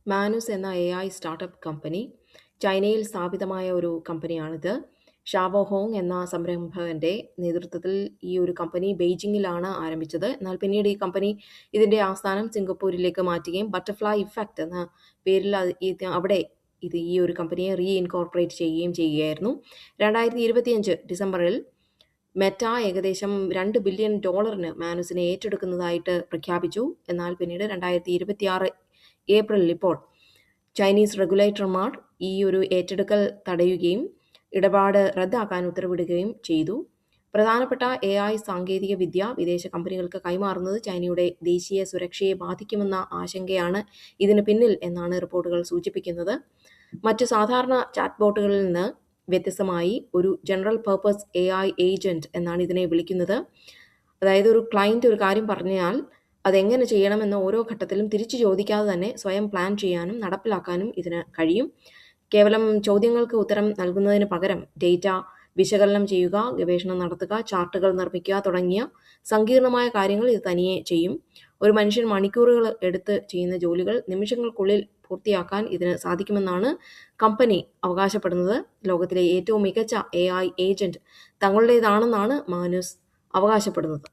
മാനുസ് എന്ന AI startup company ചൈനയിൽ സ്ഥാപിതമായ ഒരു കമ്പനിയാണിത്. ഷാവോ ഹോങ് എന്ന സംരംഭകന്റെ നേതൃത്വത്തിൽ ഈ ഒരു കമ്പനി ബെയ്ജിങ്ങിലാണ് ആരംഭിച്ചത്. എന്നാൽ പിന്നീട് ഈ കമ്പനി ഇതിന്റെ ആസ്ഥാനം സിംഗപ്പൂരിലേക്ക് മാറ്റുകയും ബട്ടർഫ്ലൈ ഇഫക്റ്റ് എന്ന പേരിൽ അവിടെ ഈ ഒരു കമ്പനിയെ ഇൻകോർപ്പറേറ്റ് ചെയ്യുകയും ചെയ്യുകയായിരുന്നു. 2025 ഡിസംബറിൽ മെറ്റ ഏകദേശം $2 ബില്യൺ മാനുസിനെ ഏറ്റെടുക്കുന്നതായിട്ട് പ്രഖ്യാപിച്ചു. എന്നാൽ പിന്നീട് 2026 ഏപ്രിലിൽ ഇപ്പോൾ ചൈനീസ് റെഗുലേറ്റർമാർ ഈ ഒരു ഏറ്റെടുക്കൽ തടയുകയും ഇടപാട് റദ്ദാക്കാൻ ഉത്തരവിടുകയും ചെയ്തു. പ്രധാനപ്പെട്ട AI സാങ്കേതിക വിദ്യ വിദേശ കമ്പനികൾക്ക് കൈമാറുന്നത് ചൈനയുടെ ദേശീയ സുരക്ഷയെ ബാധിക്കുമെന്ന ആശങ്കയാണ് ഇതിന് പിന്നിൽ എന്നാണ് റിപ്പോർട്ടുകൾ സൂചിപ്പിക്കുന്നത്. മറ്റ് സാധാരണ ചാറ്റ്ബോട്ടുകളിൽ നിന്ന് വ്യത്യസ്തമായി ഒരു ജനറൽ പർപ്പസ് AI ഏജന്റ് എന്നാണ് ഇതിനെ വിളിക്കുന്നത്. അതായത് ഒരു ക്ലയന്റ് ഒരു കാര്യം പറഞ്ഞാൽ അതെങ്ങനെ ചെയ്യണമെന്ന് ഓരോ ഘട്ടത്തിലും തിരിച്ചു ചോദിക്കാതെ തന്നെ സ്വയം പ്ലാൻ ചെയ്യാനും നടപ്പിലാക്കാനും ഇതിന് കഴിയും. കേവലം ചോദ്യങ്ങൾക്ക് ഉത്തരം നൽകുന്നതിന് പകരം ഡേറ്റ വിശകലനം ചെയ്യുക, ഗവേഷണം നടത്തുക, ചാർട്ടുകൾ നിർമ്മിക്കുക തുടങ്ങിയ സങ്കീർണമായ കാര്യങ്ങൾ ഇത് തനിയെ ചെയ്യും. ഒരു മനുഷ്യൻ മണിക്കൂറുകൾ എടുത്ത് ചെയ്യുന്ന ജോലികൾ നിമിഷങ്ങൾക്കുള്ളിൽ പൂർത്തിയാക്കാൻ ഇതിന് സാധിക്കുമെന്നാണ് കമ്പനി അവകാശപ്പെടുന്നത്. ലോകത്തിലെ ഏറ്റവും മികച്ച AI ഏജന്റ് തങ്ങളുടേതാണെന്നാണ് മാനുസ് അവകാശപ്പെടുന്നത്.